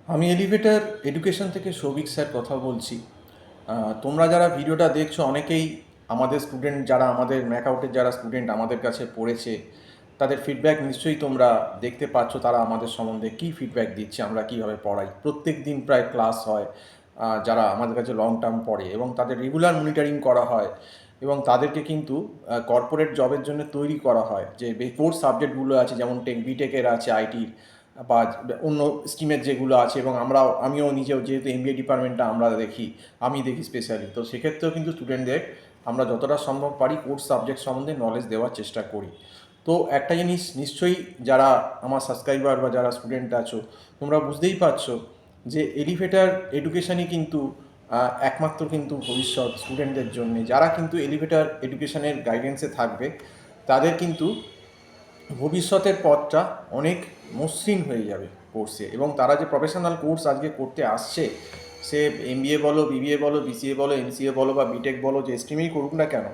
আমি elevator education থেকে Souvik sir কথা বলছি। তোমরা যারা ভিডিওটা দেখছো অনেকেই আমাদের স্টুডেন্ট, যারা আমাদের ম্যাকআউটের যারা স্টুডেন্ট আমাদের কাছে পড়েছে, তাদের ফিডব্যাক নিশ্চয়ই তোমরা দেখতে পাচ্ছ। তারা আমাদের সম্বন্ধে কী ফিডব্যাক দিচ্ছে, আমরা কীভাবে পড়াই। প্রত্যেক দিন প্রায় ক্লাস হয়, যারা আমাদের কাছে লং টার্ম পড়ে, এবং তাদের রেগুলার মনিটরিং করা হয়, এবং তাদেরকে কিন্তু কর্পোরেট জবের জন্য তৈরি করা হয়। যে কোর্স সাবজেক্টগুলো আছে, যেমন বিটেকের আছে, আইটির বা অন্য স্ট্রিমের যেগুলো আছে, এবং আমিও নিজেও যেহেতু এমবিএ ডিপার্টমেন্টটা আমরা দেখি, আমি দেখি স্পেশালি, তো সেক্ষেত্রেও কিন্তু স্টুডেন্টদের আমরা যতটা সম্ভব পারি কোর্স সাবজেক্ট সম্বন্ধে নলেজ দেওয়ার চেষ্টা করি। তো একটা জিনিস নিশ্চয়ই যারা আমার সাবস্ক্রাইবার বা যারা স্টুডেন্ট আছো, তোমরা বুঝতেই পারছো যে এলিভেটর এডুকেশানই কিন্তু একমাত্র কিন্তু ভবিষ্যৎ স্টুডেন্টদের জন্যে। যারা কিন্তু এলিভেটর এডুকেশানের গাইডেন্সে থাকবে, তাদের কিন্তু ভবিষ্যতের পথটা অনেক মসৃণ হয়ে যাবে কোর্সে। এবং তারা যে প্রফেশনাল কোর্স আজকে করতে আসছে, সে এমবিএ বলো, বিবিএ বলো, বিসিএ বলো, এমসিএ বলো বা বিটেক বলো, যে স্ট্রিমেই করুক না কেন,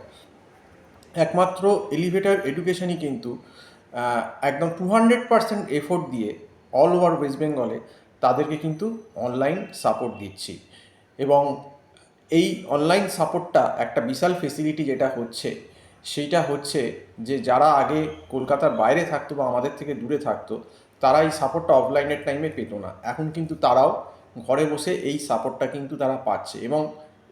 একমাত্র এলিভেটর এডুকেশনই কিন্তু একদম 200% এফোর্ট দিয়ে অল ওভার ওয়েস্ট বেঙ্গলে তাদেরকে কিন্তু অনলাইন সাপোর্ট দিচ্ছি। এবং এই অনলাইন সাপোর্টটা একটা বিশাল ফেসিলিটি যেটা হচ্ছে, সেইটা হচ্ছে যে যারা আগে কলকাতার বাইরে থাকতো বা আমাদের থেকে দূরে থাকতো, তারা এই সাপোর্টটা অফলাইনের টাইমে পেতো না। এখন কিন্তু তারাও ঘরে বসে এই সাপোর্টটা কিন্তু তারা পাচ্ছে। এবং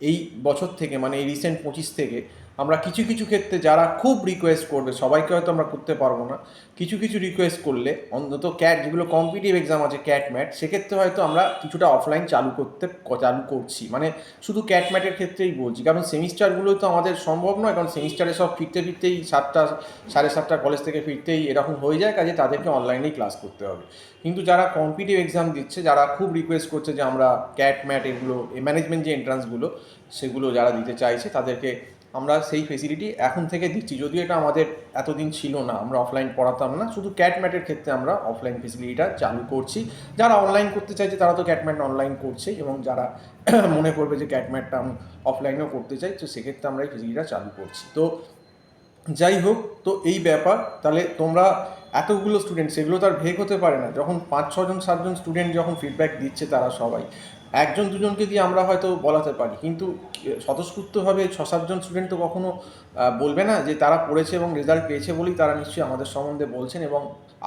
এই বছর থেকে, মানে এই রিসেন্ট 25 থেকে, আমরা কিছু কিছু ক্ষেত্রে যারা খুব রিকোয়েস্ট করবে, সবাইকে হয়তো আমরা করতে পারবো না, কিছু কিছু রিকোয়েস্ট করলে অন্তত যেগুলো কম্পিটিটিভ এক্সাম আছে, ম্যাট, সেক্ষেত্রে হয়তো আমরা কিছুটা অফলাইন চালু করছি। মানে শুধু ম্যাটের ক্ষেত্রেই বলছি, কারণ সেমিস্টারগুলো তো আমাদের সম্ভব নয়, কারণ সেমিস্টারে সব ফিরতেই 7টা 7:30 কলেজ থেকে ফিরতেই এরকম হয়ে যায়, কাজে তাদেরকে অনলাইনেই ক্লাস করতে হবে। কিন্তু যারা কম্পিটিটিভ এক্সাম দিচ্ছে, যারা খুব রিকোয়েস্ট করছে যে আমরা ম্যাট এগুলো, ম্যানেজমেন্ট যে এন্ট্রান্সগুলো, সেগুলো যারা দিতে চাইছে, তাদেরকে আমরা সেই ফেসিলিটি এখন থেকে দিচ্ছি। যদিও এটা আমাদের এতদিন ছিল না, আমরা অফলাইন পড়াতাম না, শুধু ম্যাটের ক্ষেত্রে আমরা অফলাইন ফেসিলিটিটা চালু করছি। যারা অনলাইন করতে চাইছে তারা তো ম্যাট অনলাইন করছে, এবং যারা মনে করবে যে ম্যাটটা আমি অফলাইনেও করতে চাই, তো সেক্ষেত্রে আমরা এই ফেসিলিটিটা চালু করছি। তো যাই হোক, তো এই ব্যাপার। তাহলে তোমরা এতগুলো স্টুডেন্ট, সেগুলো তো আর ভেগ হতে পারে না। যখন 5-6জন 7জন স্টুডেন্ট যখন ফিডব্যাক দিচ্ছে, তারা সবাই একজন দুজনকে দিয়ে আমরা হয়তো বলাতে পারি, কিন্তু স্বতঃস্ফূর্তভাবে 6-7জন স্টুডেন্ট তো কখনো বলবে না যে তারা পড়েছে এবং রেজাল্ট পেয়েছে বলেই তারা নিশ্চয়ই আমাদের সম্বন্ধে বলছেন। এবং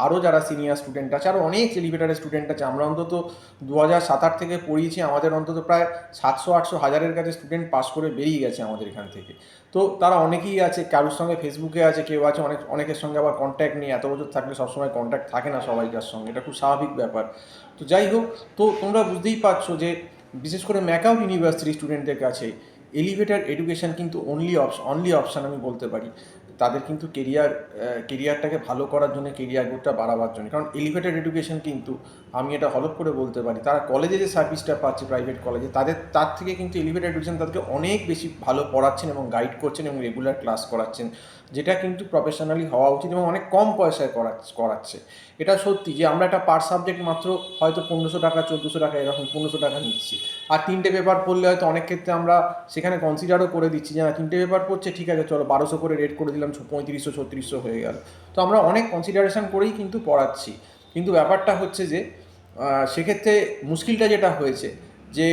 আরও যারা সিনিয়র স্টুডেন্ট আছে, আরও অনেক এলিভেটারের স্টুডেন্ট আছে, আমরা অন্তত 2007-8 থেকে পড়িয়েছি, আমাদের অন্তত প্রায় 700-800 হাজারের কাছে স্টুডেন্ট পাস করে বেরিয়ে গেছে আমাদের এখান থেকে। তো তারা অনেকেই আছে, কারোর সঙ্গে ফেসবুকে আছে, কেউ আছে অনেকের সঙ্গে আবার কন্ট্যাক্ট নেই। এত বছর থাকলে সবসময় কন্ট্যাক্ট থাকে না সবাইকার সঙ্গে, এটা খুব স্বাভাবিক ব্যাপার। তো যাই হোক, তো তোমরা বুঝতেই পারছো যে বিশেষ করে ম্যাকআউট ইউনিভার্সিটি স্টুডেন্টদের কাছে এলিভেটর এডুকেশন কিন্তু অনলি অপশান আমি বলতে পারি, তাদের কিন্তু কেরিয়ারটাকে ভালো করার জন্য, কেরিয়ার গ্রোথটা বাড়াবার জন্য। কারণ এলিভেটেড এডুকেশন কিন্তু, আমি এটা হলফ করে বলতে পারি, তারা কলেজে যে সার্ভিসটা পাচ্ছে প্রাইভেট কলেজে, তার থেকে কিন্তু এলিভেটেড এডুকেশন তাদেরকে অনেক বেশি ভালো পড়াচ্ছেন এবং গাইড করছেন এবং রেগুলার ক্লাস করাচ্ছেন, যেটা কিন্তু প্রফেশনালি হওয়া উচিত, এবং অনেক কম পয়সায় করাচ্ছে। এটা সত্যি যে আমরা একটা পার সাবজেক্ট মাত্র হয়তো 1500 টাকা, 1400 টাকা, এরকম 1500 টাকা নিচ্ছি। আর 3টে পেপার পড়লে হয়তো অনেক ক্ষেত্রে আমরা সেখানে কনসিডারও করে দিচ্ছি যে না, 3টে পেপার পড়ছে, ঠিক আছে চলো 1200 করে রেট করে দিলাম, 3500-3600 হয়ে গেল। তো আমরা অনেক কনসিডারেশন করেই কিন্তু পড়াচ্ছি। কিন্তু ব্যাপারটা হচ্ছে যে সেক্ষেত্রে মুশকিলটা যেটা হয়েছে, যে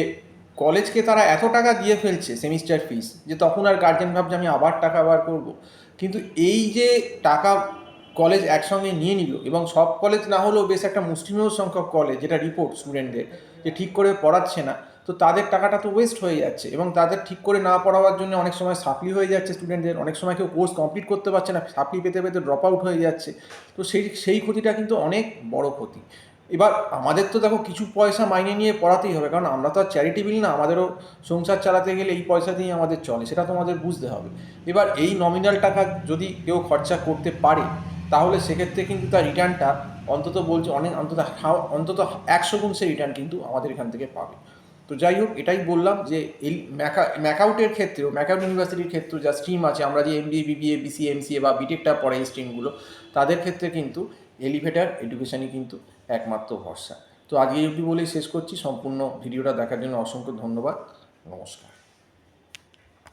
কলেজকে তারা এত টাকা দিয়ে ফেলছে সেমিস্টার ফিস, যে তখন আর গার্জেন ভাবছে আমি আবার টাকা বার করবো। কিন্তু এই যে টাকা কলেজ একসঙ্গে নিয়ে নিল, এবং সব কলেজ না হলেও বেশ একটা মুষ্টিমেয় সংখ্যক কলেজ, যেটা রিপোর্ট স্টুডেন্টদের, যে ঠিক করে পড়াচ্ছে না, তো তাদের টাকাটা তো ওয়েস্ট হয়ে যাচ্ছে। এবং তাদের ঠিক করে না পড়াবার জন্য অনেক সময় সাপ্লি হয়ে যাচ্ছে স্টুডেন্টদের, অনেক সময় কেউ কোর্স কমপ্লিট করতে পারছে না, সাপ্লি পেতে পেতে ড্রপ আউট হয়ে যাচ্ছে। তো সেই ক্ষতিটা কিন্তু অনেক বড় ক্ষতি। এবার আমাদের তো দেখো কিছু পয়সা মাইনে নিয়ে পড়াতেই হবে, কারণ আমরা তো আর চ্যারিটেবল না, আমাদেরও সংসার চালাতে গেলে এই পয়সা দিয়েই আমাদের চলে, সেটা তো আমাদের বুঝতে হবে। এবার এই নমিনাল টাকা যদি কেউ খরচা করতে পারে, তাহলে সেক্ষেত্রে কিন্তু তার রিটার্নটা অন্তত বলছে অন্তত 100 গুণ সে রিটার্ন কিন্তু আমাদের এখান থেকে পাবে। তো যাই হোক, এটাই বললাম যে এই ম্যাকআউটের ক্ষেত্রেও, ম্যাকআউট ইউনিভার্সিটির ক্ষেত্রেও যা স্ট্রিম আছে, আমরা যে এমবিএ, বিবিএ, বিসিএ, এমসিএ বা বিটেকটা পড়াই, স্ট্রিমগুলো, তাদের ক্ষেত্রে কিন্তু এলিভেটর এডুকেশনই কিন্তু একমাত্র ভরসা। তো আজকে এই অবধি বলেই শেষ করছি। সম্পূর্ণ ভিডিওটা দেখার জন্য অসংখ্য ধন্যবাদ। নমস্কার।